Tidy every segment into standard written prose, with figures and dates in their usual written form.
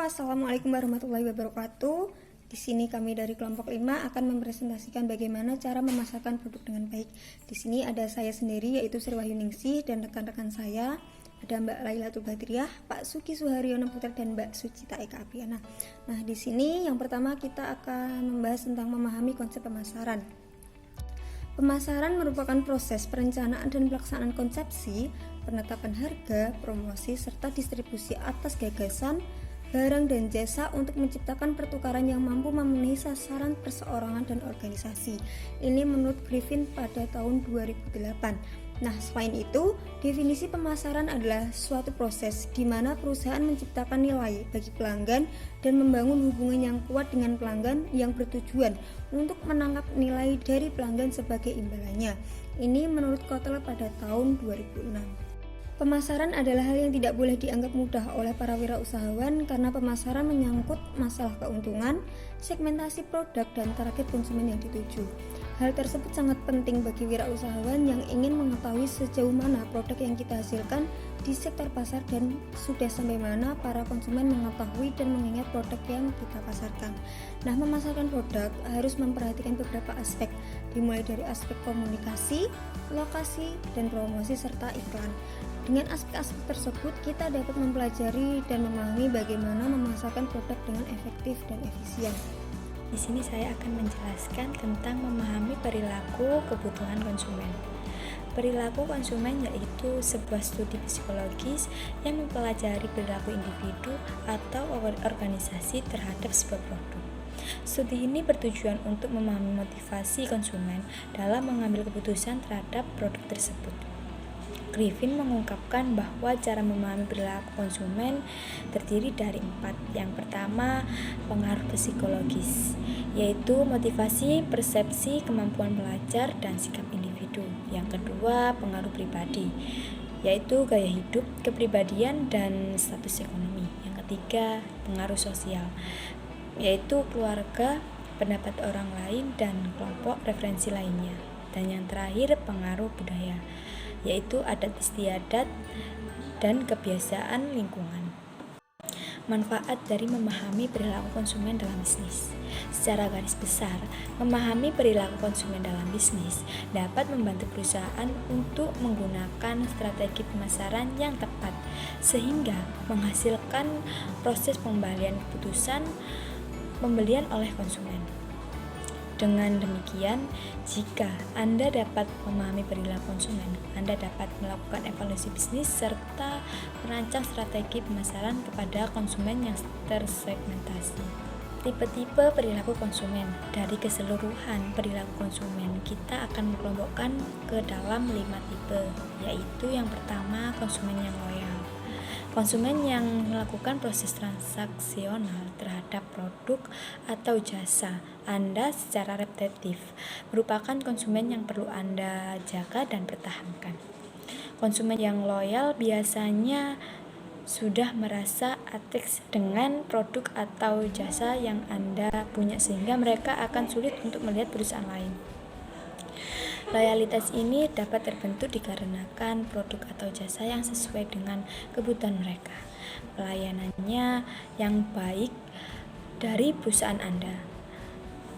Assalamualaikum warahmatullahi wabarakatuh. Di sini kami dari kelompok 5 akan mempresentasikan bagaimana cara memasarkan produk dengan baik. Di sini ada saya sendiri yaitu Sri Wahyuningsih dan rekan-rekan saya. Ada Mbak Lailatul Badriah, Pak Suki Suharyono Putra dan Mbak Sucita Eka Apriana. Nah, di sini yang pertama kita akan membahas tentang memahami konsep pemasaran. Pemasaran merupakan proses perencanaan dan pelaksanaan konsepsi, penetapan harga, promosi, serta distribusi atas gagasan, barang dan jasa untuk menciptakan pertukaran yang mampu memenuhi sasaran perseorangan dan organisasi. Ini menurut Griffin pada tahun 2008. Nah, selain itu, definisi pemasaran adalah suatu proses di mana perusahaan menciptakan nilai bagi pelanggan dan membangun hubungan yang kuat dengan pelanggan yang bertujuan untuk menangkap nilai dari pelanggan sebagai imbalannya. Ini menurut Kotler pada tahun 2006. Pemasaran adalah hal yang tidak boleh dianggap mudah oleh para wirausahawan karena pemasaran menyangkut masalah keuntungan, segmentasi produk, dan target konsumen yang dituju. Hal tersebut sangat penting bagi wirausahawan yang ingin mengetahui sejauh mana produk yang kita hasilkan di sektor pasar dan sudah sampai mana para konsumen mengetahui dan mengingat produk yang kita pasarkan. Nah, memasarkan produk harus memperhatikan beberapa aspek, dimulai dari aspek komunikasi, lokasi, dan promosi serta iklan. Dengan aspek-aspek tersebut, kita dapat mempelajari dan memahami bagaimana memasarkan produk dengan efektif dan efisien. Di sini saya akan menjelaskan tentang memahami perilaku kebutuhan konsumen. Perilaku konsumen yaitu sebuah studi psikologis yang mempelajari perilaku individu atau organisasi terhadap sebuah produk. Studi ini bertujuan untuk memahami motivasi konsumen dalam mengambil keputusan terhadap produk tersebut. Griffin mengungkapkan bahwa cara memahami perilaku konsumen terdiri dari 4. Yang pertama, pengaruh psikologis, yaitu motivasi, persepsi, kemampuan belajar, dan sikap individu. Yang kedua, pengaruh pribadi, yaitu gaya hidup, kepribadian, dan status ekonomi. Yang ketiga, pengaruh sosial, yaitu keluarga, pendapat orang lain, dan kelompok referensi lainnya. Dan yang terakhir, pengaruh budaya, yaitu adat istiadat dan kebiasaan lingkungan. Manfaat dari memahami perilaku konsumen dalam bisnis. Secara garis besar, memahami perilaku konsumen dalam bisnis dapat membantu perusahaan untuk menggunakan strategi pemasaran yang tepat sehingga menghasilkan proses pembelian keputusan pembelian oleh konsumen. Dengan demikian, jika Anda dapat memahami perilaku konsumen, Anda dapat melakukan evaluasi bisnis serta merancang strategi pemasaran kepada konsumen yang tersegmentasi. Tipe-tipe perilaku konsumen. Dari keseluruhan perilaku konsumen, kita akan mengelompokkan ke dalam 5 tipe, yaitu yang pertama, konsumen yang loyal. Konsumen yang melakukan proses transaksional terhadap produk atau jasa Anda secara repetitif merupakan konsumen yang perlu Anda jaga dan pertahankan. Konsumen yang loyal biasanya sudah merasa attached dengan produk atau jasa yang Anda punya sehingga mereka akan sulit untuk melihat perusahaan lain. Loyalitas ini dapat terbentuk dikarenakan produk atau jasa yang sesuai dengan kebutuhan mereka, pelayanannya yang baik dari perusahaan Anda,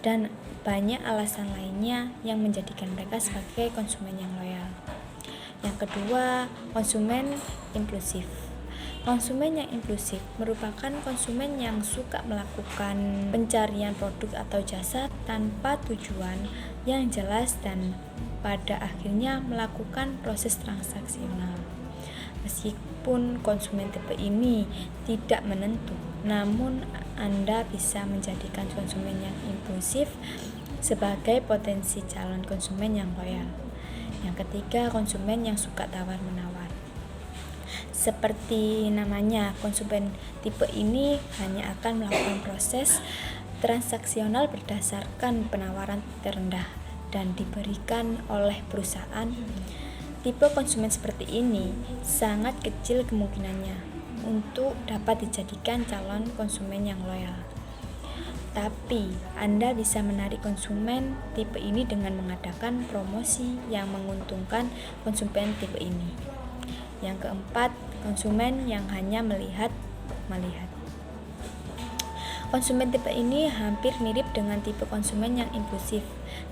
dan banyak alasan lainnya yang menjadikan mereka sebagai konsumen yang loyal. Yang kedua, konsumen impulsif. Konsumen yang impulsif merupakan konsumen yang suka melakukan pencarian produk atau jasa tanpa tujuan yang jelas dan pada akhirnya melakukan proses transaksional. Meskipun konsumen tipe ini tidak menentu, namun Anda bisa menjadikan konsumen yang impulsif sebagai potensi calon konsumen yang loyal. Yang ketiga, konsumen yang suka tawar-menawar. Seperti namanya, konsumen tipe ini hanya akan melakukan proses transaksional berdasarkan penawaran terendah dan diberikan oleh perusahaan. Tipe konsumen seperti ini sangat kecil kemungkinannya untuk dapat dijadikan calon konsumen yang loyal. Tapi Anda bisa menarik konsumen tipe ini dengan mengadakan promosi yang menguntungkan konsumen tipe ini. Yang keempat, konsumen yang hanya melihat. Konsumen tipe ini hampir mirip dengan tipe konsumen yang impulsif,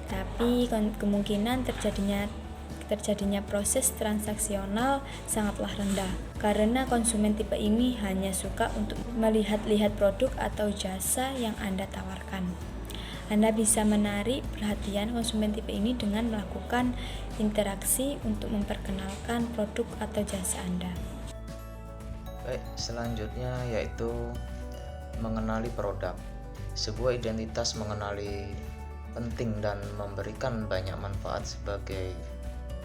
tapi kemungkinan terjadinya proses transaksional sangatlah rendah karena konsumen tipe ini hanya suka untuk melihat-lihat produk atau jasa yang Anda tawarkan. Anda bisa menarik perhatian konsumen tipe ini dengan melakukan interaksi untuk memperkenalkan produk atau jasa Anda. Baik, selanjutnya yaitu mengenali produk. Sebuah identitas mengenali penting dan memberikan banyak manfaat sebagai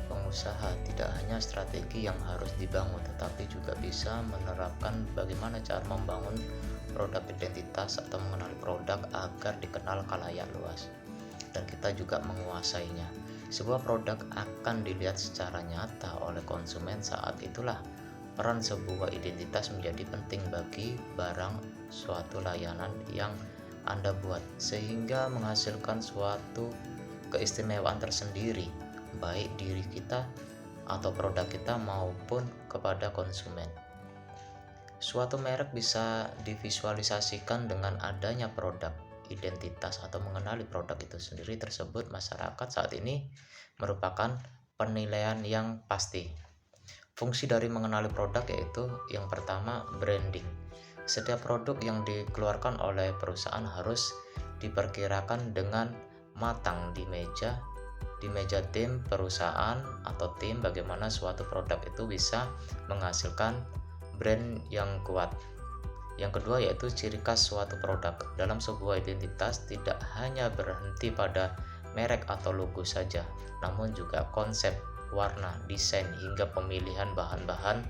pengusaha. Tidak hanya strategi yang harus dibangun, tetapi juga bisa menerapkan bagaimana cara membangun produk identitas atau mengenali produk agar dikenal khalayak luas dan kita juga menguasainya. Sebuah produk akan dilihat secara nyata oleh konsumen, saat itulah peran sebuah identitas menjadi penting bagi barang suatu layanan yang Anda buat, sehingga menghasilkan suatu keistimewaan tersendiri baik diri kita atau produk kita maupun kepada konsumen. Suatu merek bisa divisualisasikan dengan adanya produk identitas atau mengenali produk itu sendiri tersebut. Masyarakat saat ini merupakan penilaian yang pasti. Fungsi dari mengenali produk yaitu yang pertama, branding. Setiap produk yang dikeluarkan oleh perusahaan harus diperkirakan dengan matang di meja tim perusahaan atau tim bagaimana suatu produk itu bisa menghasilkan brand yang kuat. Yang kedua yaitu ciri khas suatu produk. Dalam sebuah identitas tidak hanya berhenti pada merek atau logo saja, namun juga konsep, warna, desain, hingga pemilihan bahan-bahan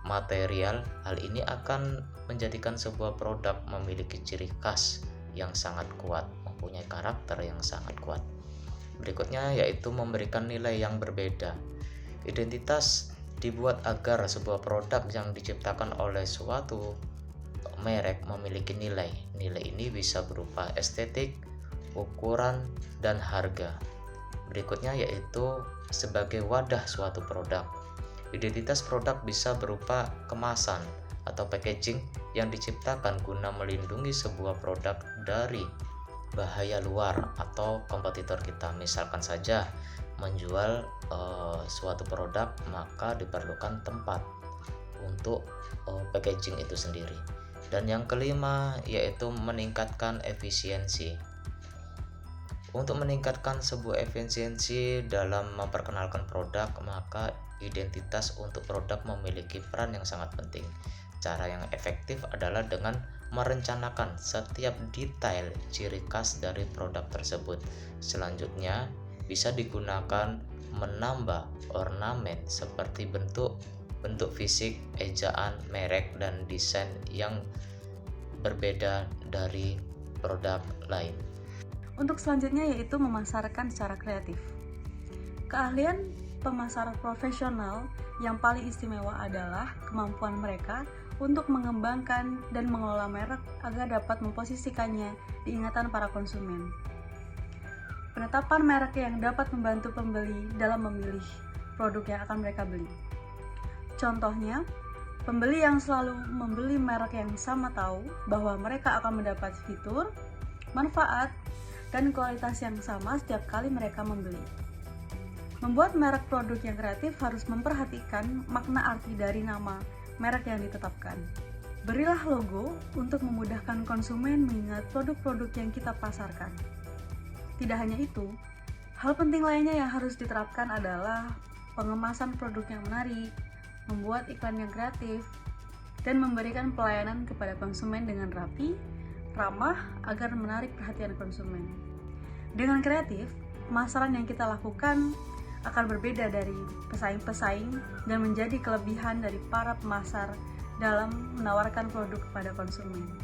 material. Hal ini akan menjadikan sebuah produk memiliki ciri khas yang sangat kuat, mempunyai karakter yang sangat kuat. Berikutnya yaitu memberikan nilai yang berbeda. Identitas dibuat agar sebuah produk yang diciptakan oleh suatu merek memiliki nilai. Nilai ini bisa berupa estetik, ukuran, dan harga. Berikutnya yaitu sebagai wadah suatu produk. Identitas produk bisa berupa kemasan atau packaging yang diciptakan guna melindungi sebuah produk dari bahaya luar atau kompetitor kita. Misalkan saja menjual suatu produk, maka diperlukan tempat untuk packaging itu sendiri. Dan yang kelima yaitu meningkatkan efisiensi. Untuk meningkatkan sebuah efisiensi dalam memperkenalkan produk, maka identitas untuk produk memiliki peran yang sangat penting. Cara yang efektif adalah dengan merencanakan setiap detail ciri khas dari produk tersebut. Selanjutnya, bisa digunakan menambah ornamen seperti bentuk fisik, ejaan, merek, dan desain yang berbeda dari produk lain. Untuk selanjutnya yaitu memasarkan secara kreatif. Keahlian pemasaran profesional yang paling istimewa adalah kemampuan mereka untuk mengembangkan dan mengelola merek agar dapat memposisikannya di ingatan para konsumen. Penetapan merek yang dapat membantu pembeli dalam memilih produk yang akan mereka beli. Contohnya, pembeli yang selalu membeli merek yang sama tahu bahwa mereka akan mendapat fitur, manfaat, dan kualitas yang sama setiap kali mereka membeli. Membuat merek produk yang kreatif harus memperhatikan makna arti dari nama merek yang ditetapkan. Berilah logo untuk memudahkan konsumen mengingat produk-produk yang kita pasarkan. Tidak hanya itu, hal penting lainnya yang harus diterapkan adalah pengemasan produk yang menarik, membuat iklan yang kreatif, dan memberikan pelayanan kepada konsumen dengan rapi, ramah agar menarik perhatian konsumen. Dengan kreatif, pemasaran yang kita lakukan akan berbeda dari pesaing-pesaing dan menjadi kelebihan dari para pemasar dalam menawarkan produk kepada konsumen.